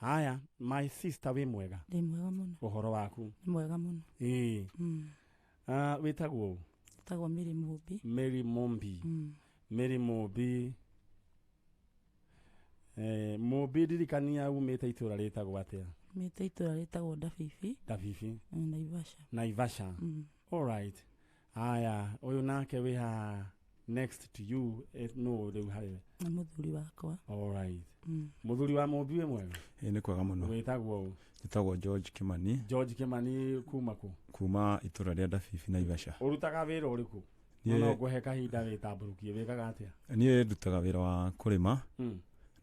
Haya, my sister we mwega. Ndi mwega muno. Uhoro waku? Ndi mwega muno. Witagwo? Witagwo Mary Mumbi. Mary Mumbi. Mary Mumbi. Mumbi dirikania umete itura ritagwo atia? Umete itura ritagwo Dafifi. Dafifi. Naivasha. Naivasha. All right. Haya, uyu nake we ha next to you no riu hari na muthuri wakwa. All right. Muthuri wa Mumbi we mwega? Ni kwega muno. Witagwo? Nitagwo George Kimani. George Kimani kuma ku? Kuma itura ria Dafifi Naivasha. Urutaga wira uriku? No guhe kahinda witamburukie wikaga atia? Nie ndutaga wira wa kurima.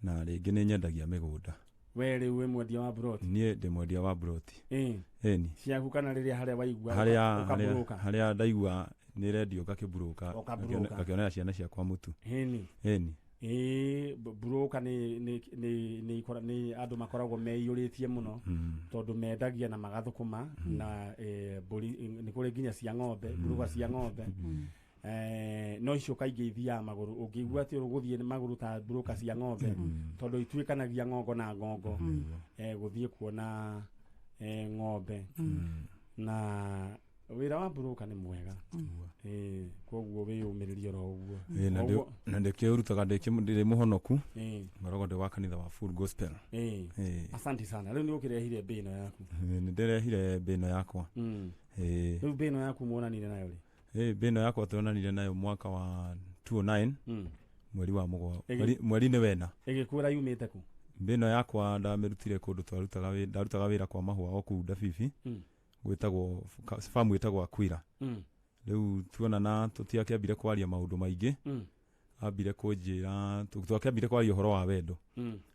Na ringi ni nyendagia migunda. We riu we mwendia wa broti? Nie ndi mwendia wa broti. Eni. Ciaku kana riria haria waigua haria ndaigua ni redio gakiburuka gakionera ciana ciakwa mutu. Eni. Buruka ni andu makoragwo meiyuritie muno tondu mendagia na magathukuma na buri ni kuri nginya cia ng'ombe, buruka cia ng'ombe. No icio kaingĩ ithiaga magũrũ, ũngĩigua atĩ ũgũthiĩ magũrũ ta buruka cia ng'ombe tondũ ituĩkanagia ng'ongo na ng'ongo gũthiĩ kuona ng'ombe. Na wĩra wa buruka nĩ mwega, koguo wĩyũmĩrĩrie oro ũguo. Na ndĩkĩo ũrutaga ndĩ mũhonoku, ngoragwo ndĩ wa kanitha wa Full Gospel. Asante sana. Rĩu nĩ ũkĩrehire mbĩ ĩno yaku? Nĩ ndĩrehire mbĩ ĩno yakwa. Rĩu mbĩ ĩno yaku muonanire nayo rĩ? Beno yako tuonanire nayo mwaka wa 2009 mweri wa mweri ni wena. Igikura yumite ku? Beno yakwa ndamirutire kundu ndarutaga wira kwa mahua o ku Dafifi. Gwitagwo farm gwitagwo Akwira. Riu tuonana tutiakĩambire kwaria maundu maingi. Ambire kunjira twakiambire kwaria uhoro wa wendo.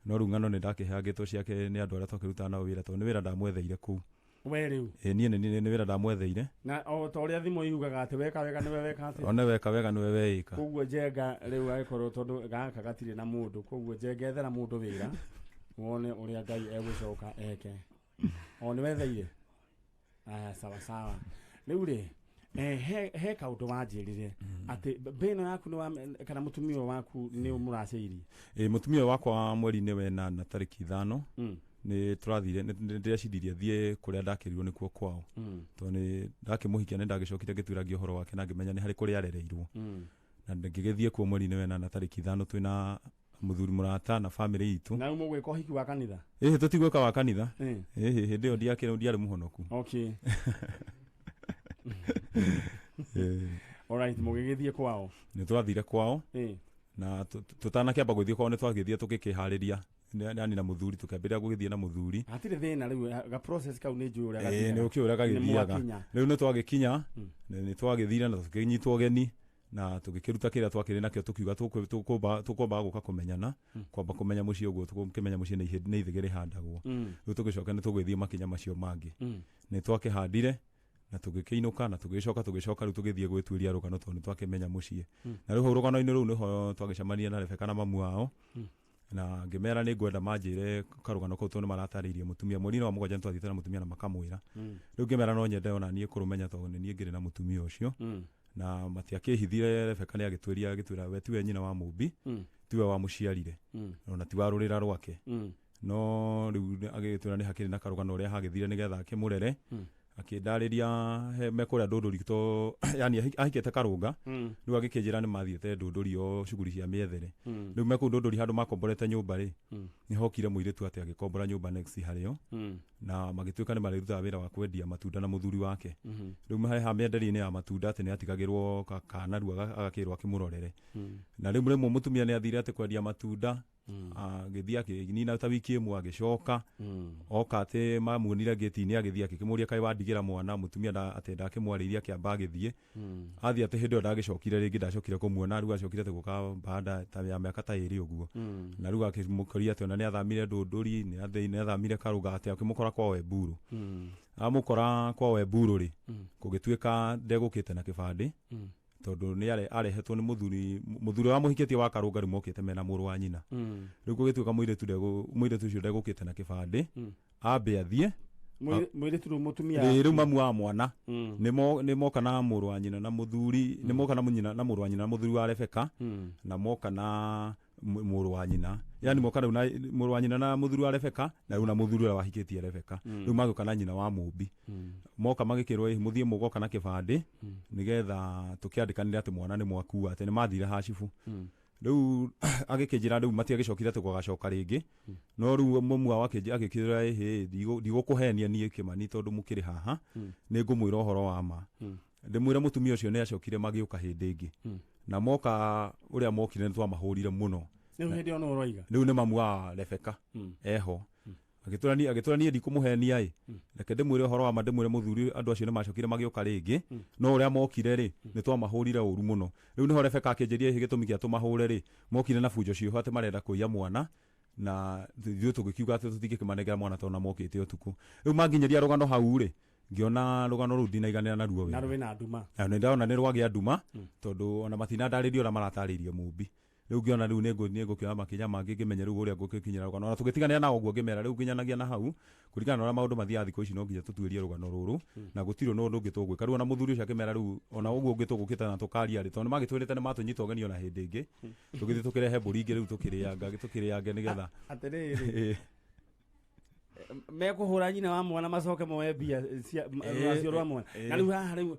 No riu ng'ano ni ndakĩheagĩtwo ciake ni andu arĩa twakĩrutaga nao wira tondu ni wira ndamwetheire ku. We riu? Nie ni wira ndamwetheire. Na o to ria thimu yugaga ati weka wega niwe weka ati? Ona weka wega niwe weika. Koguo njenga riu agikorwo tondu gaka gatire na mundu, koguo njengethera mundu wira wone uria Ngai egũcoka eke. O ni wetheire? Sawa sawa. Riu ri he kaundu wanjirire ati beno yaku ni kana mutumia waku ni muracĩirie? Mutumia wakwa mweri ni wena na tariki 5 ni turathire ndĩracindirie thie kuria ndakĩrirwo nikuo kwao to ni ndakimuhikia ni ndagicokire ngĩtuĩragia ũhoro wake na ngĩmenya ni harĩ kuria arereirwo na ngĩgĩthie kuo mweri ni wena na tariki 5 twina muthuri murata na family itu. Na umwe gwĩka ũhiki wa kanitha? Tutigwĩka wa kanitha. Hĩndĩ ĩyo ndiarĩ mũhonoku. Okay. Alright, mũgĩgĩthie kwao? Nĩ twathire kwao. Na tutanakĩamba gũthiĩ kwao nĩ twagĩthie tũgĩkĩharĩria nani na muthuri tukambira gugithie na muthuri atire thina riu ga process kau ni njuri uria gathia ni ukiura gagithiaga riu ni twagikinya ni twagithira na tukinyitwo geni na tugikiruta kira twakiri nakio tukiuga tukomba guka kumenyana kwamba kumenya muci uguo tukimenya muci ni ithigere handagwo riu tugicoka ni tugithie makinya macio mangi ni twakihandire na tugikiinuka na tugicoka riu tugithie gwituiria rugano tondu twakimenya muci na riu rugano-ini riu niho twagicamania na Rebeka na mamu wao na ngimera ni ngwenda manjire karugano ko tondu maratarĩirie mutumia mweri wa mugwanja twathiĩte na mutumia na makamwira riu ngimera no nyende ona nie kurumenya tondu ni ngire na mutumia ucio na matiakĩhithire Rebeka ni agĩtwĩra we tiwe nyina wa Mumbi tiwe wa muciarire ona ti wa rũrĩra rwake no riu agĩtwĩra ni hakiri na karugano ũrĩa hagĩthire nigetha akĩmũrere akĩndarĩria he mekuria ndũndũri to yani ahikĩte karũnga riu agĩkĩnjĩra ni mathiĩte ndũndũri o shughuli cia mĩethere riu meku ndũndũri handũ makomborete nyũmba rĩ ni hokire mũirĩtu atĩ agĩkombora nyũmba next harĩo na magĩtuĩka ni marĩrutaga wĩra wa kwendia matunda na mũthuri wake riu ha mĩenderie-inĩ ya matunda atĩ ni atigagĩrwo kana riu agakĩrwo akĩmũrorere na rĩu rĩmwe mũtumia ni athire atĩ kwendia matunda agĩthia akĩnina ta wiki ĩmwe agĩcoka oka atĩ mamuonire gate-inĩ agĩthia akĩmũria kaĩ wandigĩra mwana mutumia atenda akĩmwarĩirie akĩamba agĩthie athia atĩ hĩndĩ ĩyo ndagĩcokire rĩngĩ ndacokire kũmuona riu acokire atĩ gũka baada ta ya mĩaka ta ĩrĩ ũguo na riu akĩmũkoria atĩ ona nĩ athamire ndũndũri nĩ athamire karũga atĩ akĩmũkora kwa Weburu amũkora kwa Weburu rĩ gũgĩtuĩka ndegũkĩte na kĩbandĩ tondu ni arehetwo ni muthuri wa muhikitie wa karũnga rĩ mokĩte mena mũrũ wa nyina rĩu gũgĩtuĩka mũirĩtu ũcio ndegũkĩte na kĩbandĩ ambe athie mũirĩtu mutumia rĩu mamu wa mwana nĩ moka na mũrũ wa nyina na mũthuri nĩ moka na mũnyina na mũrũ wa nyina na mũthuri wa Rebeka na moka na mũrũ wa nyina yani moka rĩu na mũrũ wa nyina na mũthuri wa Rebeka na rĩu na mũthuri ũrĩa wahikĩtie Rebeka rĩu magĩũka na nyina wa mũmbi moka magĩkĩrwo mũthiĩ mũgoka na kĩbandĩ nĩgetha tũkĩandĩkanĩre atĩ mwana nĩ mwakua atĩ nĩ mathire Hashifu rĩu agĩkĩnjĩra rĩu matiagĩcokire atĩ gwagacoka rĩngĩ no rĩu mũmwa wake agĩkĩra ndigũkũhenia niĩ Kĩmani tondũ mũkĩrĩ haha nĩ ngũmwĩra ũhoro wa ma ndĩmwĩra mũtumia ũcio nĩ acokire magĩũka hĩndĩ ĩngĩ na moka ũrĩa mokire nĩ twamahũrire mũno rĩu nĩ mamu wa Rebeka eho agĩtũrania ndikũmũhenia reke ndĩmwĩre ũhoro wa ma ndĩmwĩre mũthuri andũ acio nĩ macokire magĩũka rĩngĩ no ũrĩa mokire rĩ nĩ twamahũrire ũru mũno rĩu nĩho Rebeka akĩnjĩria gĩtũmi kĩa tũmahũre rĩ mokire na bunjo ciĩho atĩ marenda kũiya mwana na ithuĩ tũgĩkiuga atĩ tũtingĩkĩmanengera mwana tondũ mokĩte ũtukũ rĩu manginyeria rũgano hau rĩ ngĩona rũgano rũu ndinaiganĩra naruo na rwĩna nduma na nĩndona nĩ rwagĩa nduma tondũ ona matinandarĩrio ũrĩa maratarĩrie mũmbi rĩu ngĩona rĩu nĩngũkĩoya makinya mangĩ ngĩmenya rĩu ũrĩa ngũkinyĩra rũgano ona tũgĩtiganĩra na ũguo ngĩmera rĩu nginyanagia na hau kũringana na ũrĩa maũndũ mathiaga thikũ ici no nginya tũtuĩrie rũgano rũrũ na gũtirĩ no ũndũ ũngĩ tũgwĩka rĩu ona mũthuri ũcio akĩmera rĩu ona ũguo ũngĩ tũgũkĩte na tũkaria rĩ tondũ nĩmagĩtwĩrĩte nĩ matũnyita ũgeni ona hĩndĩ ĩngĩ tũgĩthiĩ tũkĩrehe mbũri ingĩ rĩu tũkĩrĩange nĩgetha atĩrĩrĩ mekũhũra nyina wa mwana macoke moe mbia cia rwa mwana na rĩu haha rĩu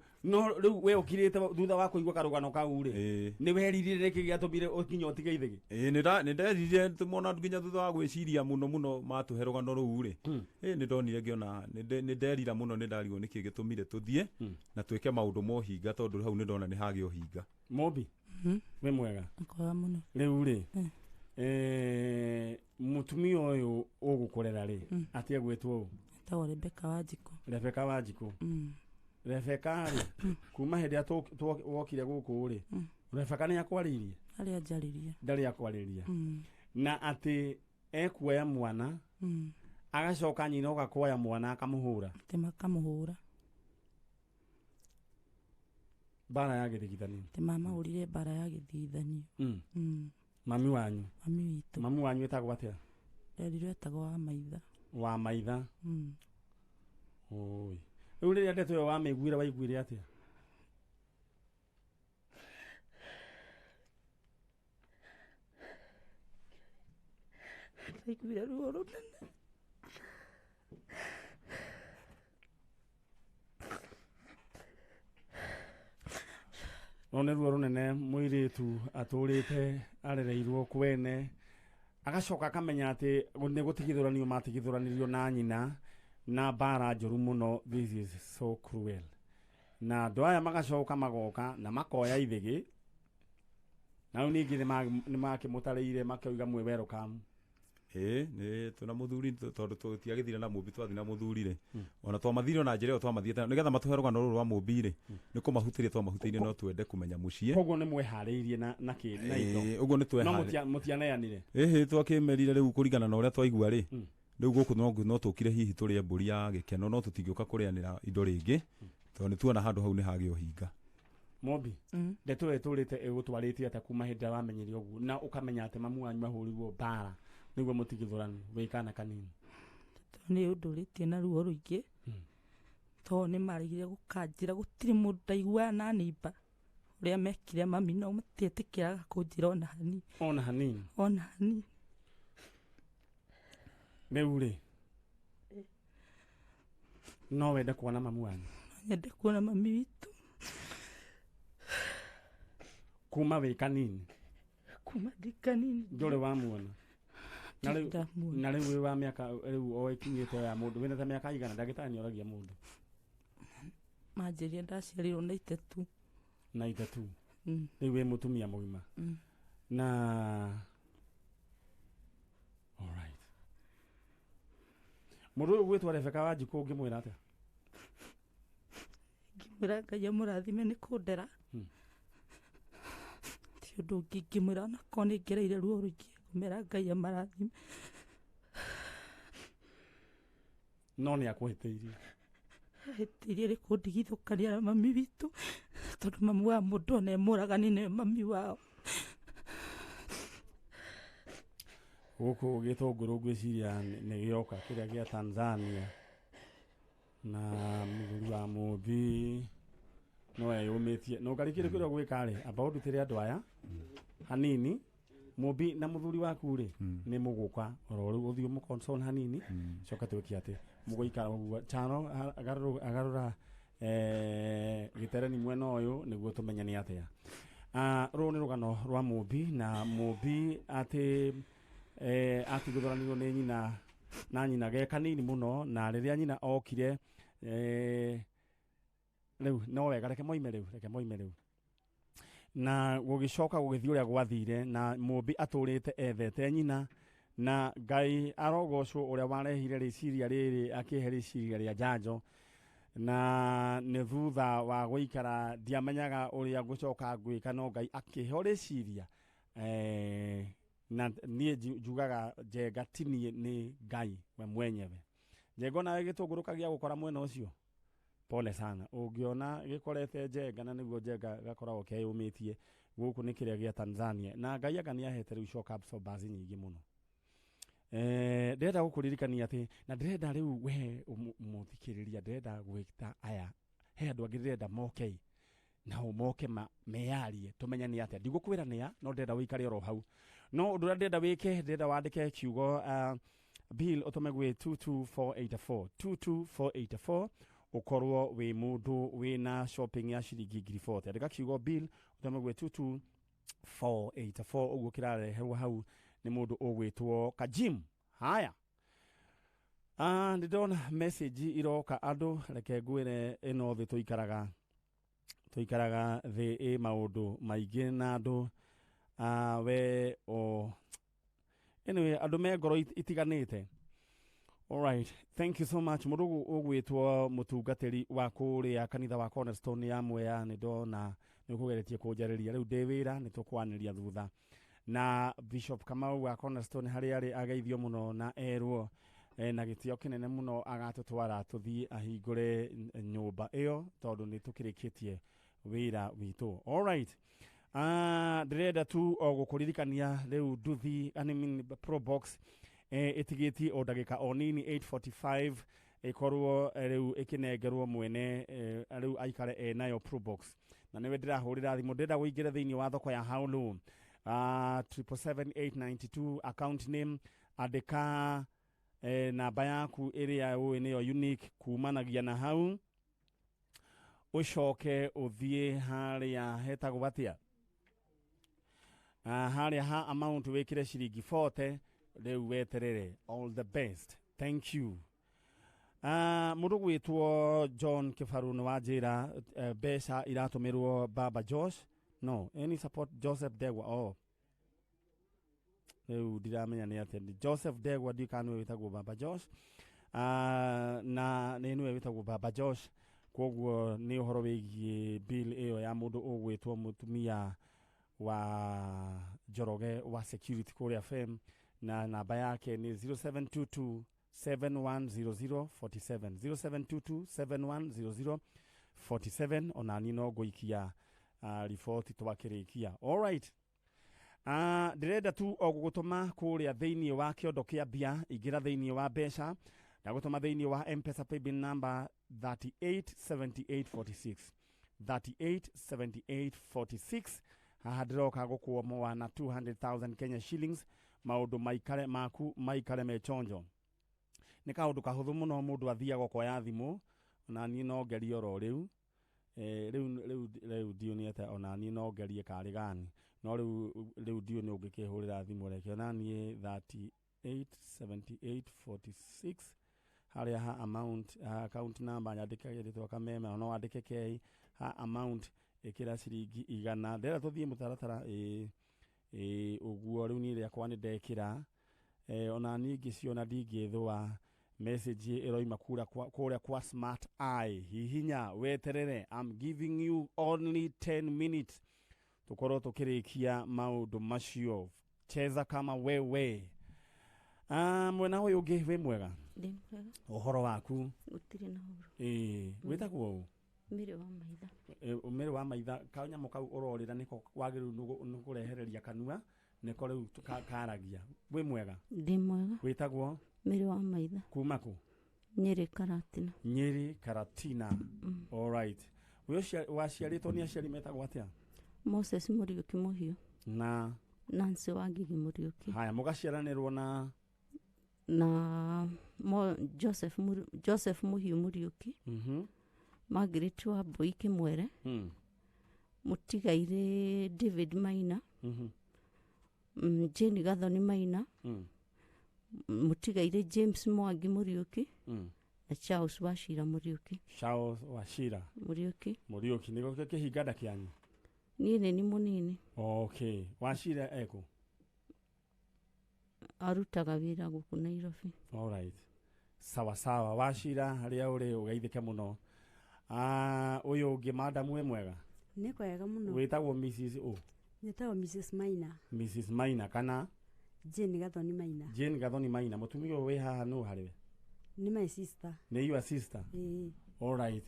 we ũkirĩte thutha wa kũigua karũgano kau rĩ nĩ weririre nĩkĩ gĩatũmire ũkinye ũtige ithĩgĩ nĩ nderirire tũmona nginya thutha wa gwĩciria mũno matũhe rũgano rũu rĩ nĩ ndonire ngĩona nĩ nderira mũno nĩ ndarigwo nĩkĩ gĩtũmire tũthiĩ na twĩke maũndũ mohinga tondũ hau nĩ ndona nĩ hagĩa ũhinga Mũmbi wĩ mwega rĩu rĩ mutumia ũyũ ũgũkũrera rĩ atia gwĩtwo ũũ etagwo Rebeka Wanjikũ Rebeka rĩ kuma hĩndĩ ĩrĩa wokire gũkũ rĩ Rebeka nĩ akwarĩirie ndarĩ akwarĩria na atĩ ekuoya mwana agacoka nyina ũgakuoya mwana akamũhũra bara ya gĩthigithanio mahũrire bara ya gĩthigithanio mami wanyu witũ mami wanyu etagwo atĩa nderirwo etagwo wa maitha oi rĩu rĩrĩa ndeto ĩyo wamĩiguire waiguire atĩa ndaiguire ruo rũnene no nĩ ruo rũnene mũirĩtu atũrĩte arereirwo kwene agacoka akamenya atĩ nĩ gũtigithũranio matigithũranirio na nyina na bara njũru mũno this is so cruel na andũ aya magacoka magoka na makoya ithĩgĩ na ningĩ nĩ makĩmũtarĩire makĩuga mwĩ welcome nĩ tuna mũthuri tondũ tũtiagĩthire na mũmbi twathi na mũthuri rĩ ona twamathire na njĩra ĩyo twamathiĩte nĩgetha matũhe rũgano rũrũ rwa mũmbi rĩ nĩ kũmahutĩria twamahutĩirie no twende kũmenya mũciĩ koguo nĩ mweharĩirie na indo ũguo nĩ tweharĩirie no mũtianeanire twakĩmerire rĩu kũringana na ũrĩa twaigua rĩ rĩu gũkũ no tũkire hihi tũrĩe mbũri ya gĩkeno no tũtingĩũka kũrĩanĩra indo rĩngĩ tondũ nĩ tuona handũ hau nĩ hagĩa ũhinga Mũmbi ndeto ĩyo tũrĩte ĩgũtwarĩtie atĩ kuma hĩndĩ ĩrĩa wamenyire ũguo na ũkamenya atĩ mamu wanyu mahũrirwo bara nĩguo mũtigithũrani wĩkana kanini nĩ ũndũ ũrĩtie na ruo rũingĩ tondũ nĩ marĩgire gũkanjĩra gũtirĩ mũndũ ndaiguaga na nĩimba ũrĩa mekire mami no matietĩkĩraga kũnjĩra ona hanini rĩu rĩ no wende kuona mamu wanyu nyende kuona mami witũ kuma wĩ kanini ndĩ kanini ndũrĩ wamuona na rĩu wĩ wa mĩaka rĩu oĩkinyĩte ya mũndũ wĩna ta mĩaka igana ndagĩtarĩ nĩ oragia mũndũ manjĩria ndaciarirwo na itatu rĩu wĩ mũtumia mũgima na alright mũndũ ũyũ gwĩtwo Rebeka Wanjikũ ũngĩmwĩra atĩa ngĩmwĩra Ngai amũrathime nĩ kũndera ti ũndũ ũngĩ ngĩmwĩra onakorwo nĩ ngereire ruo rũingĩ ngĩmwĩra Ngai amarathime no nĩ akũhĩtĩirie hĩtĩirie rĩ kũndigithũkania na mami witũ tondũ mamu wa mũndũ ona mũragani nĩ mami wao gũkũ gĩtũngũrũ ngwĩciria nĩ gĩoka kĩrĩa gĩa Tanzania na mũthuri wa Mũmbi no eyũmĩtie no ngarĩkĩrĩ kĩrĩa gwĩka rĩ amba ũndutĩre andũ aya hanini Mubi na muthuri waku ri ni muguka oro uthio mu console hanini coka twiki ati mugoika chano agarura giterani mwena uyu niguo tumenya ni atia ru ni rugano rwa Mubi na Mubi ati guthoranirwo ni nyina na nyina ge kanini muno na riria nyina okire riu no wega reke moime riu na gugicoka gugithii uria gwathire na Mubi aturite ethete nyina na Ngai arogocwo uria warehire riciria riri akihe riciria ria njanjo na ne thutha wa guikara ndiamenyaga uria gucoka gwika no Ngai akihe riciria na nie jugaga Njenga tinie ni Ngai we mwenyewe Njenga nawe gitungurukagia gukora mwena ucio pole sana ungiona gikorete Njenga na niguo Njenga gakoragwo keyumitie guku ni kiria gia Tanzania na Ngai agania hete riu shock absorbers nyingi muno ndenda gukuririkania ati na ndenda riu we muthikiriria ndenda gwita aya he andu angi ndenda moke na umoke meyarie tumenya ni atia ndigukwira nia no ndenda wikare oro hau no undu ndenda wike ndenda wandike kiugo bill utome gwe 22484 ukorwo wi mundu wina shopping ya shilingi 40 andika kiugo bill utome gwe 22484 uguo kirareherwo hau ni mundu ugwitwo Kajim haya ndona message iroka andu reke ngwire ino thi tuikaraga thi maundu maingi na andu we anyway andu me ngoro itiganite. Alright, thank you so much murugu ugwitwo mutungatiri wa kuria kanitha wa Cornerstone ya Mwea ni ndona nikugeretie kunjariria riu ndewira ni tukwaniria thutha na Bishop Kamau wa Cornerstone hari ari ageithio muno na erwo na gitio kinene muno agatutwara tuthii ahingure nyumba iyo tondu ni tukirikitie wira witu. Alright, ndirenda tu gukuririkania riu nduthi pro box itigiti o ndagika o nini 8:45 ikorwo riu ikinengerwo mwene riu aikare nayo pro box na niwe ndirahurira thimu ndenda guingira thiini wa thoko ya Haulu 77892 account name andika namba yaku iria we niyo unique kumanagia na hau ucoke uthie haria hetagwo batia haria ha amount wekire shilingi 40 riu weterere. All the best, thank you. Mundu gwitwo John Kifaru ni wajira besa iratumirwo Baba Josh no any support Joseph Degwa riu ndiramenya ni atendi Joseph Degwa ndikanwe witagwo Baba Josh na niwe witagwo Baba Josh koguo ni uhoro wigie bill iyo ya mundu ugwitwo mutumia wa Njoroge wa security Korea FM na namba yake ni 0722 710047 0722 710047 ona nino goikia report twakirikia. Alright, ndirenda tu ogugutuma kuria thiini wa kiondo kia bia igira thiini wa besha na gutuma thiini wa M-Pesa paybill number 387846 387846 haha ndiroka gukuomo wa na 200,000 Kenya shillings maundu maikare mechonjo ni kaundu kahuthu muno mundu athiaga koya thimu na ni no ngerio ro riu dioniete ona ni no ngerie kari gani no riu dioni ungikihurira thimu reke na ni 387846 haria ha amount account number nyandike gitwa kameme no andike ke ha amount ikira ciringi igana ndera tuthie mutaratara uguo riu ni ria kwa ni ndekira ona ningi ciona ndingithwa message iroima kuria kwa Smart Eye hihinya weterere. I'm giving you only 10 minutes tukoro tukirikia maundu macio cheza kama wewe. Mwena uyu ungi we mwega ndi mwega uhoro waku utiri na uhoro witagwo Miri wa maitha umiri wa maitha kanyamo kau urorira niko wagiru nukurehereria kanua niko riu karagia we mwega ndi mwega witagwo Miri wa maitha kuma ku Nyeri Karatina. Alright, we waciaritwo ni aciari metagwo atia? Moses Muriuki Muhio na Nancy Wangigi Muriuki. Haya, mũgaciaranĩrwo na Joseph Muhiu Muriuki. Margaret Wambui Kimwere. Mũtigaire David Maina. Jane Gathoni Maina. Mũtigaire James Mwangi Muriuki. Na Charles Wachira Muriuki. Charles Wachira Muriuki. Nĩgũo kĩhinganda kĩanyu? Niĩ nĩ mũnini. Okay. Wachira eko? Arutaga wĩra gũkũ Nairobi. All right. Sawa. Wachira harĩa ũrĩ ũgeithĩke mũno. Ũyũ ũngĩ madamu wĩ mwega? Nĩ kwega mũno. Wĩtagwo Mrs. O? Nĩtagwo Mrs. Maina. Mrs. Maina kana? Jane Gathoni Maina. Jane Gathoni Maina. Mũtumia ũyũ wĩ haha nũ harĩwe? Nĩ my sister. Nĩ your sister? All right.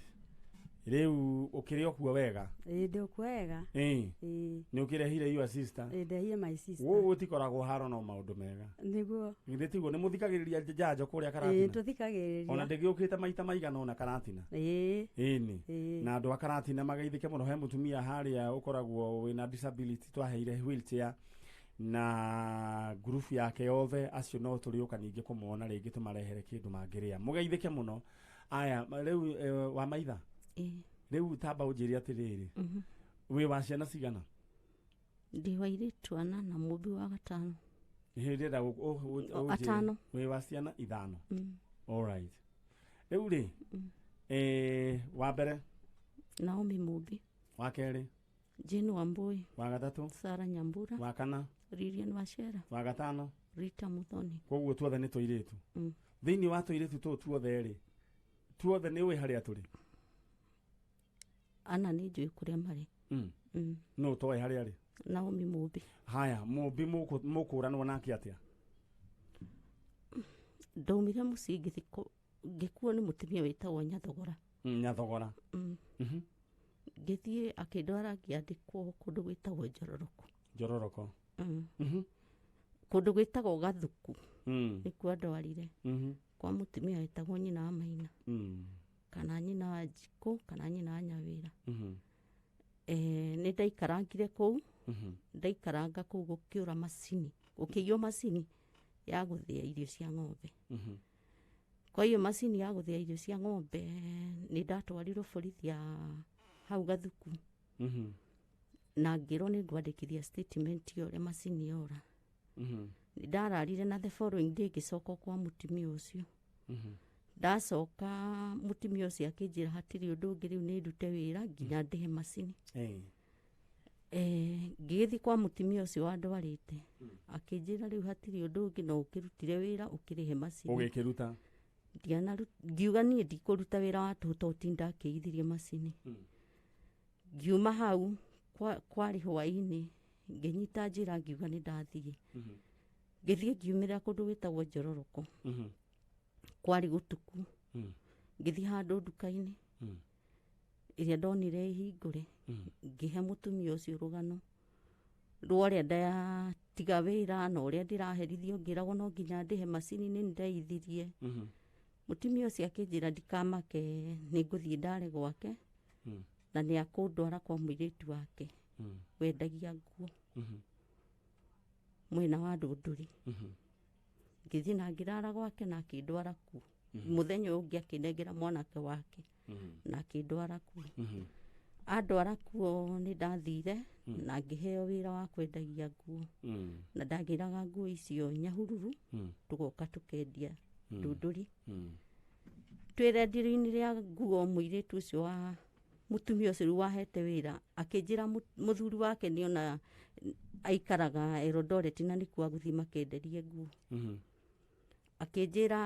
Rĩu ũkĩrĩ okuo wega? Ndĩ okuo wega. Nĩ ũkĩrehire your sister? Ndehire my sister. Gũtikoragwo haro no maũndũ mega. Nĩguo. Githĩ tiguo nĩ mũthikagĩrĩria njanjo kũrĩa Karatina? Tũthikagĩrĩria. Ona ndĩgĩũkĩte maita maigana ona Karatina? Ĩni. Na andũ a Karatina magaithĩke mũno, he mũtumia harĩa ũkoragwo wĩna disability twaheire wheelchair na group yake yothe, acio no tũrĩũka ningĩ kũmona rĩngĩ tũmarehere kĩndũ mangĩrĩa. Mũgeithĩke mũno. Aya, rĩu wa maitha? Rĩu tamba ũnjĩre atĩrĩrĩ, wĩ wa ciana cigana? Ndĩ wa airĩtu ana na mũmbi wa gatano. Ndĩrenda gatano. Wĩ wa ciana ithano? All right. Rĩu rĩ, wa mbere? Naomi Mũmbi. Wa kerĩ? Jane Wambui. Wa gatatũ? Sarah Nyambura. Wa kana? Lilian Wachera. Wa gatano? Rita Muthoni. Koguo tuothe nĩ tũirĩtu. Thĩinĩ wa tũirĩtu tũu tuothe rĩ, tuothe nĩ ũĩ harĩa tũrĩ? Ana nĩ njũĩ kũrĩa marĩ. No ũtoĩ harĩa arĩ? Naomi Mũmbi. Haya, Mũmbi mũkũranwo nake atĩa? Ndaumire mũciĩ ngĩkuo nĩ mũtumia wĩtagwo Nyathogora. Nyathogora. Ngĩthiĩ akĩndwara ngĩandĩkwo kũndũ gwĩtagwo Njororoko. Kũndũ gwĩtagwo Gathuku. Nĩkuo andwarire. Kwa mũtumia wĩtagwo nyina wa Maina. Kana nyina wa Njikũ, kana nyina wa Nyawĩra. Nĩ ndaikarangire kũu. Ndaikaranga kũu gũkĩũra macini. Gũkĩiywo macini ya gũthĩa irio cia ng'ombe. Kwa hiyo macini ya gũthĩa irio cia ng'ombe nĩ ndatwarirwo borithi ya hau Gathuku. Na ngĩrwo nĩ ngwandĩkithia statement ya ũrĩa macini yora. Nĩ ndararire na the following day ngĩcoka kwa mũtumia ũcio. Ndacoka mũtumia ũcio akĩnjĩra hatirĩ ũndũ ũngĩ rĩu nĩ ndute wĩra nginya ndĩhe macini. Ngĩgĩthiĩ kwa mũtumia ũcio wandwarĩte. Akĩnjĩra rĩu hatirĩ ũndũ ũngĩ no ũkĩrutire wĩra ũkĩrĩhe macini. Ũgĩkĩruta? Ngiuga niĩ ndikũruta wĩra wa tũhũ ti ndakĩithirie macini. Ngiuma hau kwarĩ hwaĩ-inĩ ngĩnyita njĩra ngiuga nĩ ndathiĩ. Ngĩthiĩ ngiumĩra kũndũ gwĩtagwo Njororoko. Kwarĩ gũtuku. Ngĩthiĩ handũ nduka-inĩ ĩrĩa ndonire ĩhingũre. Ngĩhe mũtumia ũcio rũgano rwa ũrĩa ndatiga wĩra na ũrĩa ndĩraherithio ngĩragwo no nginya ndĩhe macini nĩ ndeithirie. Mũtumia ũcio akĩnjĩra ndikamake nĩ ngũthiĩ ndare gwake na nĩ akũndwara kwa mũirĩtu wake wendagia nguo mwena wa Ndũndũri. Ngĩthiĩ na ngĩrara gwake na akĩndwara kuo. Mũthenya ũngĩ akĩnengera mwanake wake na akĩndwara kuo. Andwara kuo nĩ ndathire na ngĩheo wĩra wa kwendagia nguo. Na ndagĩraga nguo icio Nyahururu tũgoka tũkendia Ndũndũri. Twĩrendio-inĩ rĩa nguo mũirĩtu ũcio wa mũtumia ũcio rĩu wahete wĩra akĩnjĩra mũthuri wake nĩ ona aikaraga Eldoret na nĩkuo agũthiĩ makenderie nguo. Akĩnjĩra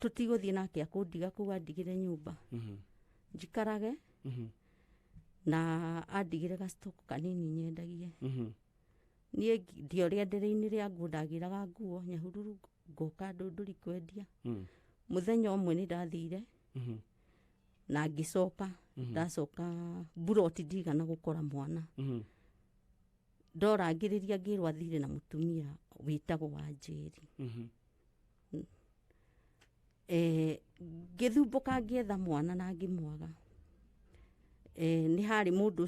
tũtigũthiĩ nake akũndiga kũu andigĩre nyũmba njikarage na andigĩre gacitoko kanini nyendagie. Niĩ ndio rĩenderio-inĩ rĩa nguo ndagĩraga nguo Nyahururu ngoka Ndũndũri kwendia. Mũthenya ũmwe nĩ ndathire na ngĩcoka ndacoka buroti ndigana gũkora mwana. Ndorangĩrĩria ngĩrwo athire na mũtumia wĩtagwo wa Njeri. Ngĩthumbũka ngĩetha mwana na ngĩmwaga. nĩ harĩ mũndũ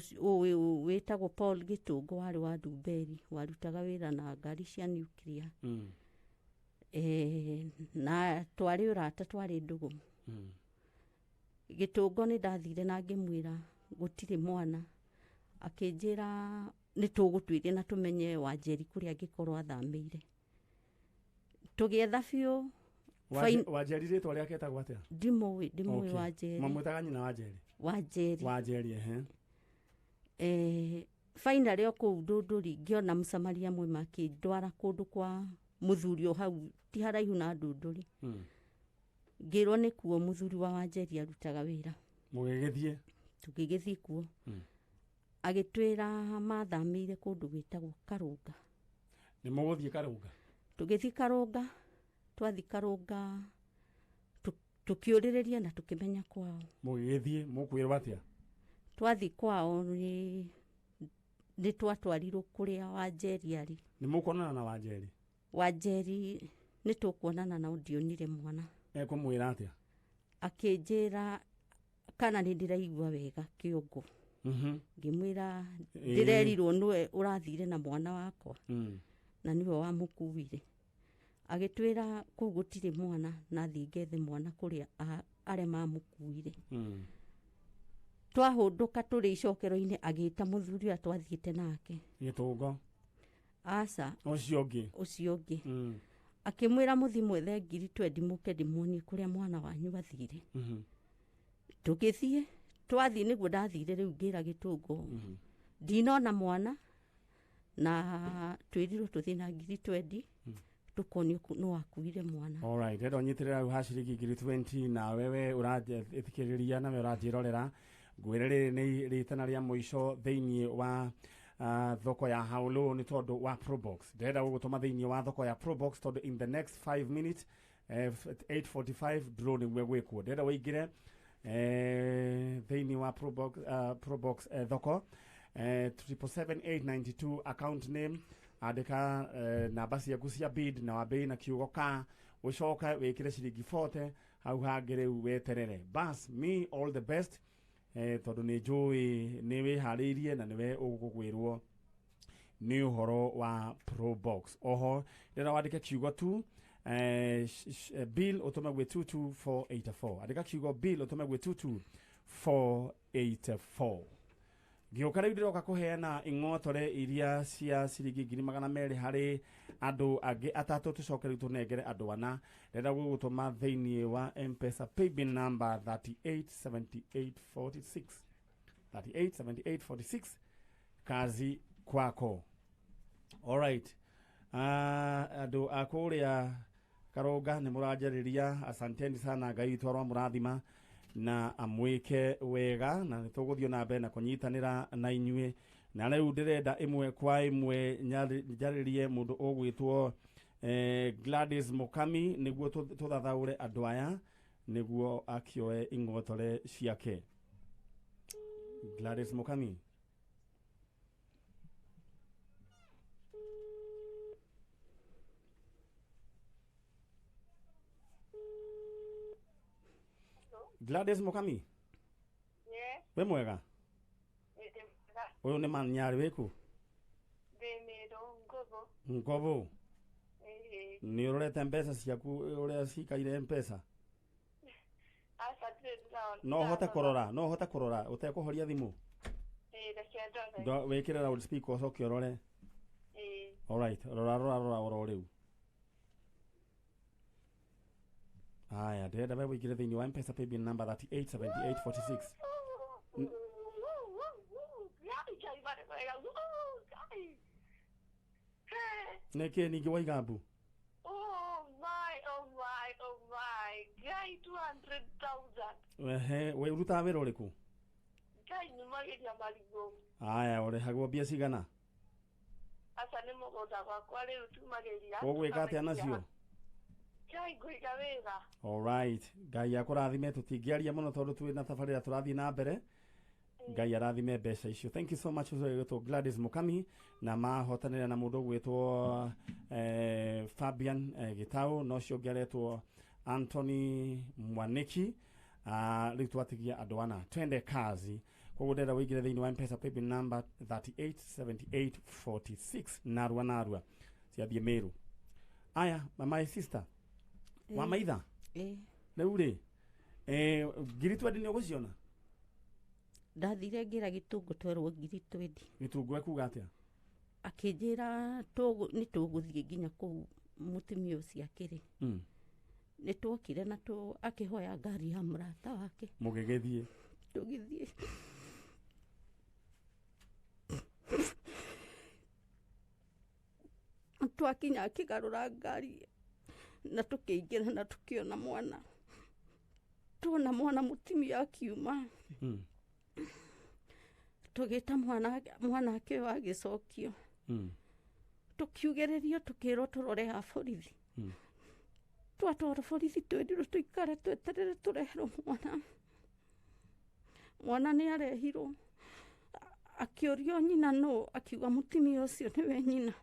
wĩtagwo Paul Gĩtũngũ warĩ wa Ndumberi warutaga wĩra na ngari cia nuclear na twarĩ ũrata twarĩ ndũgũ Gĩtũngũ nĩ ndathire na ngĩmwĩra gũtirĩ mwana akĩnjĩra nĩ tũgũtuĩria na tũmenye Wanjeri kũrĩa angĩkorwo athamĩire tũgĩetha biũ Wanjeri rĩtwa rĩake etagwo atĩa? Ndimũĩ Wanjeri. Mamwĩtaga nyina Wanjeri? Wanjeri finally kũu Ndũndũri ngĩona mũsamaria mwe makĩndwara kũndũ kwa mũthuri o hau ti haraihu na Ndũndũri ngĩrwo nĩ kuo mũthuri wa Wanjeri arutaga wĩra. Mũgĩgĩthiĩ? Tũgĩgĩthiĩ kuo agĩtwĩra mathamĩire kũndũ gwĩtagwo Karũnga. Nĩ mũgũthiĩ Karũnga? Tũgĩthiĩ Karũnga twathi Karũnga tukĩũrĩrĩria na tukĩmenya kwao. Mũgĩgĩthiĩ mũkwĩrwo atĩa? Twathi kwao nĩ twatwarirwo kũrĩa Wanjeri arĩ. Nĩ mũkuonana na Wanjeri? Wanjeri nĩ tũkuonana na ndionire mwana. Ekũmwĩra atĩa? Akĩnjĩra kana nĩ ndĩraigua wega kĩongo. Ngĩmwĩra ndĩrerirwo nĩwe ũrathire na mwana wakwa na nĩwe wamũkuire. Agĩtwĩra kũu gũtirĩ mwana na thiĩ ngethe mwana kũrĩa arĩa mamũkuire. Twahũndũka tũrĩ icokero-inĩ agĩĩta mũthuri ũrĩa twathiĩte nake. Gĩtũngũ? Aca. Ũcio ũngĩ? Akĩmwĩra mũthi mwethe 20 mũke ndĩmuonie kũrĩa mwana wanyu athire. Tũgĩthiĩ twathiĩ nĩguo ndathire rĩu ngĩra Gĩtũngũ ndinona mwana na twĩrirwo tũthiĩ na 20 tukonio no akuire mwana. All right, rero nyitĩrĩra hau ha ciringi 20 na wewe ũrathikĩrĩria na wewe ũrathiĩrorera ngwĩre rĩrĩ nĩ rĩtana rĩa mũico thĩinĩ wa thoko ya Haulu nĩ tondũ wa Probox. Ndĩrenda gũgũtũma thĩinĩ wa thoko ya Probox tondũ in the next 5 minutes 8:45 draw nĩguo gwĩkwo. Ndĩrenda wĩingĩre thĩinĩ wa Probox thoko 77892 account name andika namba ciaku cia bid na wambei na kiugo ka ucoka wikire ciringi 40 hau hangire weterere bas me all the best tondu ni njui ni wihariirie na niwe ugugwirwo ni uhoro wa Probox. Oho ndira wandike kiugo tu bill utume gwe 22484 andika kiugo bill utume gwe 22484 gĩũka rĩu ndĩroka kũheana ing'otore iria cia ciringi 200 harĩ andũ angĩ atatũ tũcoke rĩu tũnengere andũ ana. Ndĩrenda gũgũtũma thĩinĩ wa M-Pesa paybill number 387846 387846 kazi kwako. Alright, andũ a kũrĩa Karũnga nĩ mũranjarĩria, asanteni sana, Ngai witũ arwa mũrathima na amwike wega na nitũgũthio na mbere na kũnyitanĩra na inyuĩ. Na rĩu ndĩrenda ĩmwe kwa ĩmwe njarĩrie mũndũ ũgwĩtwo Gladys Mukami nĩguo tũthathaũre andũ aya nĩguo akĩoe ing'otore ciake. Gladys Mukami. Gladys Mukami. Yes. We mwega? Uyu ni manyari wiku? Ngobo. Ni urorete mpesa ciaku uria cikaire mpesa? No hote kurora utekuhoria thimu? Ndo wikire loud speaker ucoke urore? All right, rora riu. Aya, ndĩrenda we wĩingĩre thĩinĩ wa M-Pesa paybill number 387846. Nĩkĩ ningĩ waiga mbu? Oh my, Gai 200,000. Ehe, we urutaga wĩra ũrĩkũ? Gai nĩmageria marigũ. Aya, ũrĩhagwo mbia cigana? Aca nĩ mũgũnda gwakwa rĩu tumageria. Ũgwĩka atĩa nacio? Gai ngũiga wĩra. All right, Ngai akũrathime, tũtingĩaria mũno tondũ twĩ na tabarĩra tũrathiĩ na mbere. Ngai arathime mbeca icio. Thank you so much to Gladys Mukami na mahotanĩra na mũndũ gwĩtwo Fabian Gitau no cio ngeretwo Anthony Mwaniki. Rĩu twatigia andũ ana twende kazi koguo ndenda wĩingĩre thĩinĩ wa M-Pesa paybill number 387846 narua ciathiĩ Meru. Aya my sister wa maitha rĩu rĩ ngiri 20 nĩ ũgũciona? Ndathire ngira Gĩtũngũ twerwo ngiri 20. Gĩtũngũ ekuga atĩa? Akĩnjĩra nĩ tũgũthiĩ nginya kũu mũtumia ũcio akĩrĩ. Nĩ twokire na akĩhoya ngari ya mũrata wake. Mũgĩgĩthiĩ? Tũgĩthiĩ. Twakinya akĩgarũra ngari na tũkĩingĩra na tũkĩona mwana. Tuona mwana mũtumia akiuma. Tũgĩta mwana akĩo agĩcokio. Tukiugĩrĩrio tukĩrwo tũrore ha borithi. Twatwara borithi twĩrirwo tũikare tweterere tũreherwo mwana. Mwana nĩ arehirwo. Akĩũrio nyina no, akiuga mũtumia ũcio nĩwe nyina.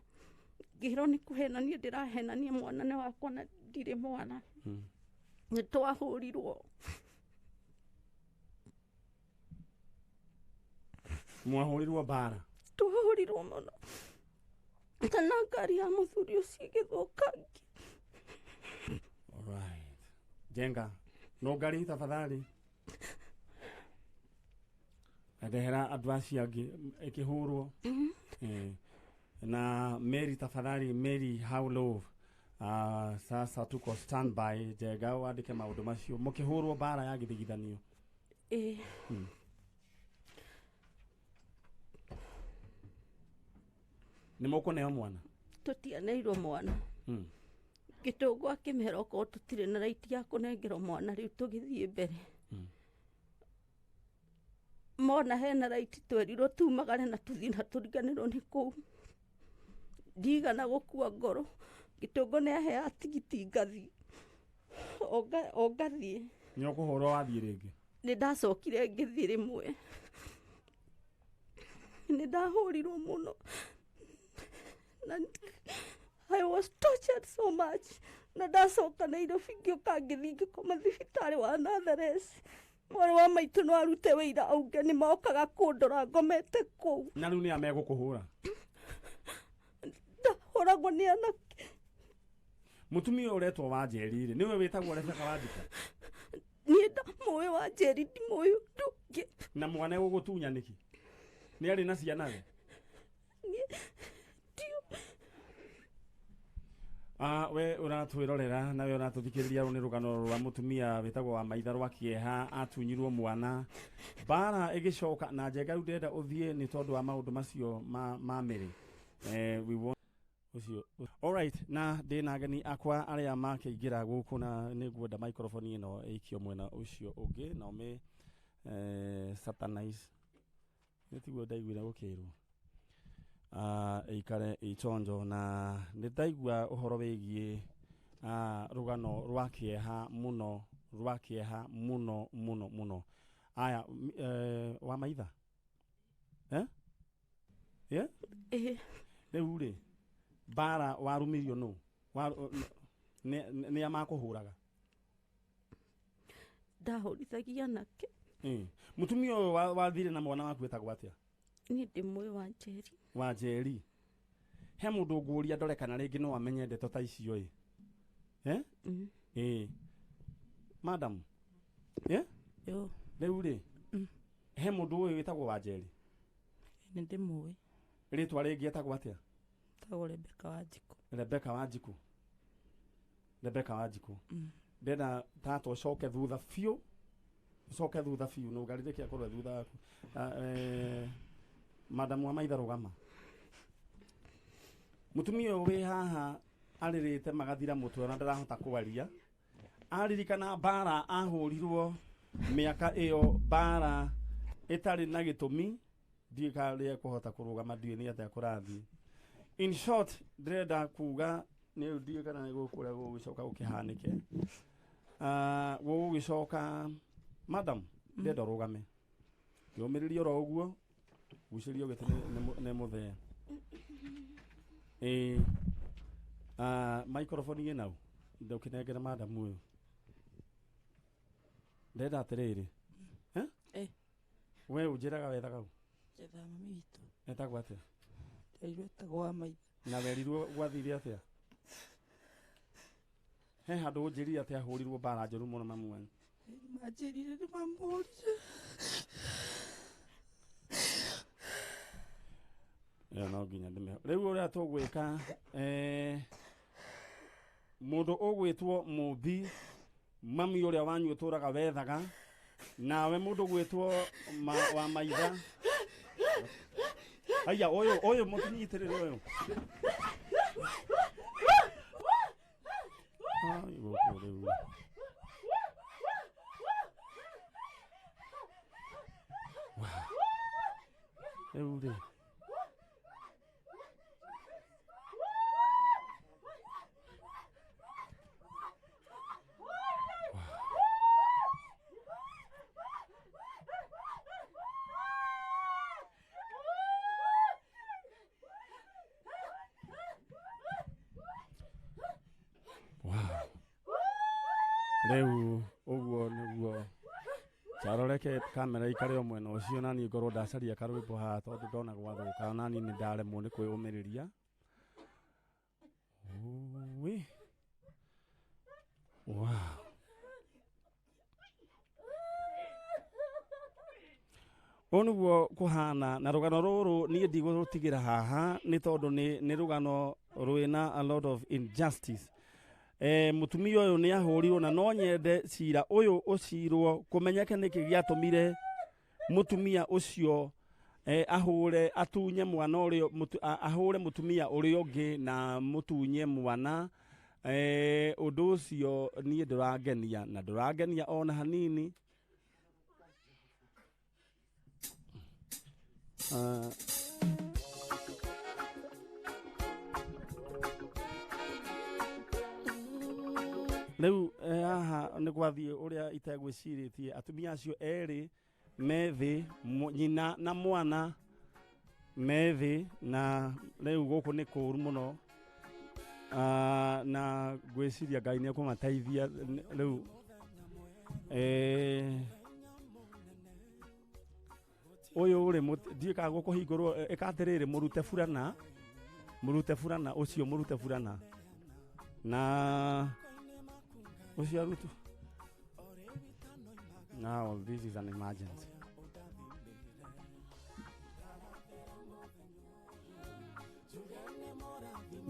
Ngĩrwo nĩ kũhenania ndĩrahenania mwana nĩ wakwa na ndirĩ mwana. Nĩ twahũrirwo. Mwahũrirwo bara? Twahũrirwo mũno. Kana ngari ya mũthuri ũcio ĩgĩthũkangia. Alright. Jenga, no ngari tafadhali. Ndehera advance yake ikihurwo. Na Mary tafadhali, Mary how low. Sasa tuko standby. Jenga wandike maundu macio mukihurwo bara ya githigithanio. Nĩ mũkũneo mwana? Tũtianeirwo mwana. Gĩtũngũ akĩmera okorwo tũtirĩ na raiti ya kũnengerwo mwana rĩu tũgĩthiĩ mbere. Mona hena raiti twerirwo tumagare na tũthiĩ na tũriganĩrwo nĩ kũu. Ndigana gũkua ngoro. Gĩtũngũ nĩ ahea tigiti ngathiĩ. O ngathiĩ. Nĩ ũkũhũrwo wathiĩ rĩngĩ? Nĩ ndacokire ngĩthiĩ rĩmwe. Nĩ ndahũrirwo mũno. I was tortured so much. Na ndacoka Nairobi ngĩũka ngĩthiĩ ngĩkoma thibitarĩ wa Nathares. Mwarĩ wa maitũ no arute wĩira auge nĩ mokaga kũndora ngomete kũu. Na rĩu nĩ amegũkũhũra? Ndahũragwo nĩ anake. Mũtumia ũretwo Wanjeri rĩ, nĩwe wĩtagwo Rebeka Wanjiko? Niĩ ndamũĩ Wanjeri ndimũĩ ũndũ ũngĩ. Na mwana gũgũtunya nĩkĩ? Nĩ arĩ na ciana we? We uratwirorera nawe uratũthikĩrĩria rũnĩ rũgano rwa mũtumia wĩtagwo wa maitha rwa kĩeha atunyirwo mwana. Bara ĩgĩcoka na Njenga rĩu ndĩrenda ũthiĩ nĩ tondũ wa maũndũ macio ma Mĩrĩ. Alright, na ndĩna ageni akwa arĩa makĩingĩra gũkũ na nĩngwenda microphone ĩno ĩikio mwena ũcio ũngĩ na ũmĩ satanize. Nĩtiguo ndaiguire gũkĩrwo. Ikare ichonjo na nĩndaigua ũhoro wĩgiĩ rũgano rwa kĩeha mũno. Aya wa maitha? Rĩu rĩ bara warumirio nũ? Nĩ amakũhũraga? Ndahorithagia nake. Mũtumia ũyũ wathire na mwana waku wĩtagwo atĩa? Niĩ ndĩmũĩ Wanjeri. Wanjeri. He mũndũ ngũria ndore kana rĩngĩ no amenye ndeto ta icio ĩ. Madam. Yo. Rĩu rĩ he mũndũ ũyũ wĩtagwo Wanjeri? Nĩ ndĩmũĩ. Rĩtwa rĩngĩ etagwo atĩa? Etagwo Rebeka Wanjiko. Rebeka Wanjiko. Ndenda tata ũcoke thutha biũ. No garirĩkia korwo thutha waku. Madam wa maitha rũgama. Mũtumia ũyũ wĩ haha arĩrĩte magathira mũtwe na ndarahota kwaria. Aririkana bara ahũrirwo mĩaka ĩyo bara ĩtarĩ na gĩtũmi. Ndiĩkarĩa kũhota kũrũgama ndiĩ nĩ atĩa kũrathiĩ. In short ndĩrenda kuga nĩ ndiĩ kana nĩ gũkũrĩa gũgĩcoka gũkĩhanĩke. Gũgĩcoka madam ndĩrenda rũgame. Yũmĩrĩrio ro ũguo gucĩrio gĩtĩ nĩ mũthee. Microphone ĩno ndũkĩnengera madam ũyũ. Ndĩrenda atĩrĩrĩ. we ujiraga wethaga u jetha mami witũ etagwo atia Nderirwo etagwo wa maitha na werirwo gwathire atia he handu unjirire atia hurirwo mbara njoru muno mamu wanyu manjĩrire nĩmamũrire no nginya ndĩme rĩu ũrĩa tũgwĩka mũndũ ũgwĩtwo Mũthi mami ũrĩa wanyu ũtũraga wethaga nawe mũndũ gwĩtwo wa maitha aya ũyũ mũtinyitĩrĩre ũyũ rĩu rĩ rĩu ũguo nĩguo caroreke kamera ikare o mwena ũcio nani ngorwo ndacaria karwĩmbo haha tondũ ndona gwathũka nani nĩ ndaremwo nĩ kwĩyũmĩrĩria ui wow ũũ nĩguo kũhana na rũgano rũrũ niĩ ndigũrũtigĩra haha nĩ tondũ nĩ rũgano rwĩna a lot of injustice mutumia ũyũ nĩ ahũrirwo na no nyende cira ũyũ ũcirwo kũmenyeke nĩkĩ gĩatũmire mutumia ũcio ahũre atunye mwana ũrĩa ahũre mutumia ũrĩa ũngĩ na mũtunye mwana ũndũ ũcio niĩ ndũrangenia na ndũrangenia ona hanini rĩu haha nĩ gwathiĩ ũrĩa itegwĩcirĩtie atumia acio erĩ me thĩ nyina na mwana me thĩ na rĩu gũkũ nĩ kũũru mũno na ngwĩciria Ngai nĩ ekũmateithia rĩu ũyũ ũrĩ ndiũĩ kana gũkũhingũrwo ĩkatĩrĩrĩ mũrute burana ũcio mũrute burana na ucio arutu now this is an emergency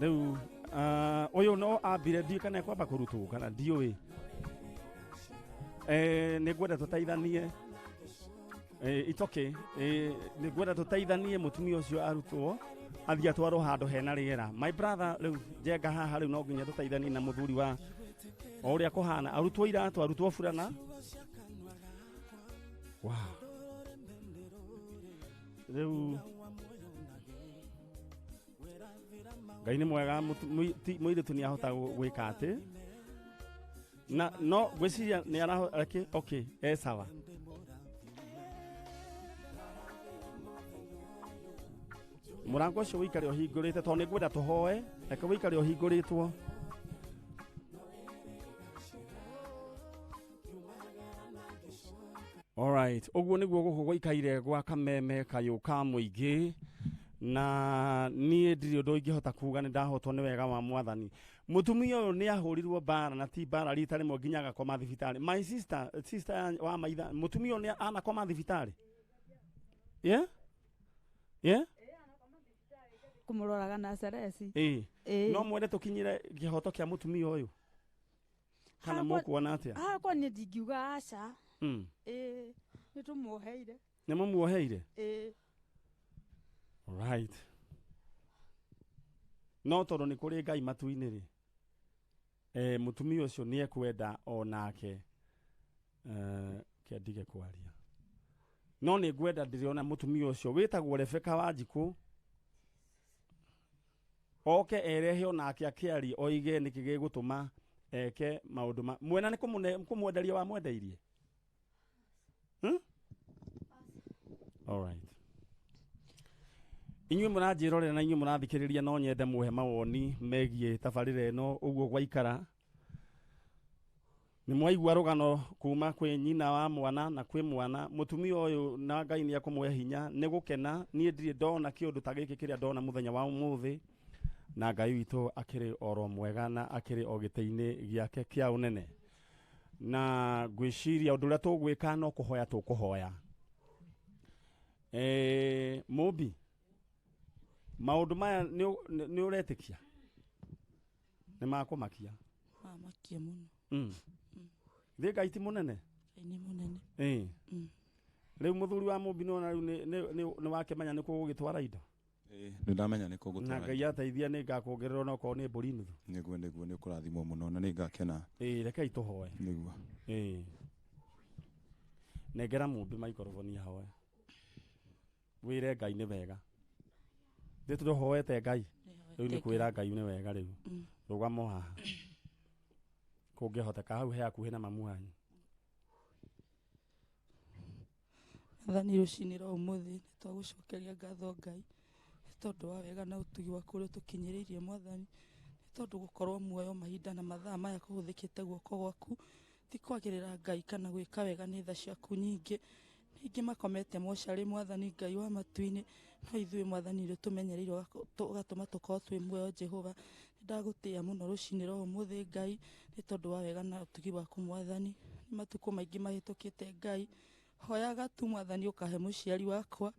rĩu ũyũ no ambire ndiũĩ kana ekwamba kũrutwo kana ndiũĩ nĩ ngwenda tũteithanie it's okay nĩ ngwenda tũteithanie mũtumia ũcio arutwo athiĩ atwarwo handũ hena rĩera my brother rĩu njenga haha rĩu no nginya tũteithanie na mũthuri wa o ũrĩa kũhana arutwo iratũ arutwo burana wow rĩu Ngai nĩ mwega mũirĩtu nĩ ahota gwĩka atĩ na no gwĩciria nĩ arahota okay sawa mũrango ũcio wĩikare ũhingũrĩte tondũ nĩ ngwenda tũhoe reke wĩikare ũhingũrĩtwo alright ũguo nĩguo gũkũ gũikaire gwa kameme kayũ ka mũingĩ na niĩ ndirĩ ũndũ ingĩhota kuga nĩ ndahotwo nĩ wega wa Mwathani mutumia ũyũ nĩ ahũrirwo mbara na ti mbara rita rĩmwe nginya agakoma thibitarĩ my sister wa maitha mutumia ũyũ nĩ anakoma thibitarĩ yeah kumuroraga na cereci no mwende tukinyire gihoto kia mutumia uyu kana mukuona atia hakwa ni ndingiuga aca ni tumuoheire ni mumuoheire right no tondũ nĩ kũrĩ Ngai matu-inĩ rĩ mutumia ũcio nĩ ekwenda onake kĩandige kwaria no nĩ ngwenda ndĩrĩona mutumia ũcio wĩtagwo Rebeka Wanjikũ oke erehe onake akĩaria oige nĩkĩ gĩgũtũma eke maũndũ mwena nĩ kũmwenderia wa mwendeirie all right inyuĩ mũranjĩrorera na inyuĩ mũrathikĩrĩria no nyende mũhe mawoni megiĩ tabarĩra ĩno ũguo gwaikara nä mwaigua rũgano kuma kwĩ nyina wa mwana na kwĩ mwana mũtumia ũyũ na Ngai nĩ akũmũhe hinya nĩ gũkena niĩ ndirĩ ndona kĩũndũ ta gĩkĩ kĩrĩa ndona mũthenya wa ũmũthĩ na Ngai witũ akĩrĩ oro mwega na akĩrĩ o gĩtĩ-inĩ gĩake kĩa ũnene na ngwĩciria ũndũ ũrĩa tũgwĩka no kũhoya tũkũhoya Mũmbi maũndũ maya nĩ ũretĩkia nĩ makũmakia makia mũno thĩ Ngai ti mũnene nĩ mũnene rĩu mũthuri wa Mũmbi nona rĩu nĩ wakĩmenya nĩ kũgũgĩtwara indo nĩ ndamenya nĩ kũgũtwara na Ngai ateithia nĩ ngakuongerera no korwo nĩ mbũri nuthu nĩguo nĩ ũkũrathimwo mũno na nĩ ngakena rekei tũhoe nĩguo nengera Mũmbi maikrofoni ahoe wĩre Ngai nĩ wega thĩ tũhoete Ngai rĩu nĩ kwĩra Ngai nĩ wega rĩu rũgamo haha kũngĩhoteka hau he hakuhĩ na mamu wanyu Mwathani rũcinĩ rwa ũmũthĩ nĩ twagũcokeria ngatho Ngai nĩ tondũ wa wega na ũtugi waku ũrĩa tũkinyĩrĩirie Mwathani nĩ tondũ gũkorwo muoyo mahinda na mathaa maya kũhũthĩkĩte guoko gwaku ti kwagĩrĩra Ngai kana gwĩka wega nĩ tha ciaku nyingĩ ningĩ makomete mocarĩ Mwathani Ngai wa matu-inĩ no ithuĩ Mwathani rĩ tũmenyereire ũgatũma tũkorwo twĩ muoyo Jehova ndagũtĩĩa mũno rũcinĩ rwa ũmũthĩ Ngai nĩ tondũ wa wega na ũtugi waku Mwathani nĩ matukũ maingĩ mahĩtũkĩte Ngai hoyaga tu Mwathani ũkahe mũciari wakwa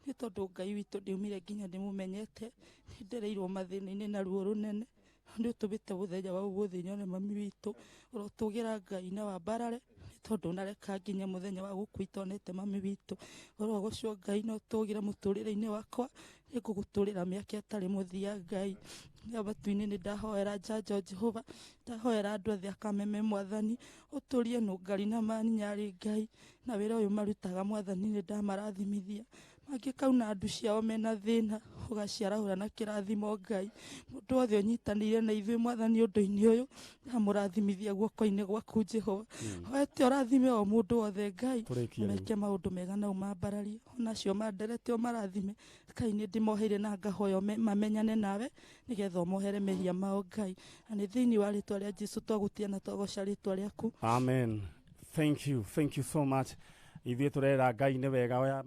nĩ tondũ Ngai witũ ndiumire nginya ndĩmũmenyete nĩ ndereirwo mathĩna-inĩ na ruo rũnene nĩ ũtũmĩte mũthenya wa ũmũthĩ nyone mami witũ ũrotũgĩra Ngai na wambarare nĩ tondũ nareka nginya mũthenya wa gũkũ itonete mami witũ oro gũcio Ngai no tũgĩre mũtũrĩre-inĩ wakwa nĩ ngũgũtũrĩra mĩaka ĩtarĩ mũthia Ngai matu-inĩ nĩ ndahoera njanjo Jehova ndahoera andũ othe akameme Mwathani ũtũrie nũngari na maninyarĩ Ngai na wĩra ũyũ marutaga Mwathani nĩ ndamarathimithia mangĩkauna andu ciao mena thĩna ũgaciarahũra na kĩrathimo Ngai mũndũ wothe ũnyitanĩire na ithuĩ Mwathani ũndũ-inĩ ũyũ ndamũrathimithia guoko-inĩ gwaku Jehova hoete ũrathime o mũndũ wothe Ngai meke maũndũ mega na ũmambararie onacio manderete ũmarathime Ngai nĩ ndĩmoheire na ngahoya mamenyane nawe nĩgetha ũmohere mehia mao Ngai na nĩ thĩinĩ wa rĩtwa rĩa Jesũ twagũtia na twagoca rĩtwa rĩaku amen thank you so much ithuĩ tũrera Ngai nĩ wega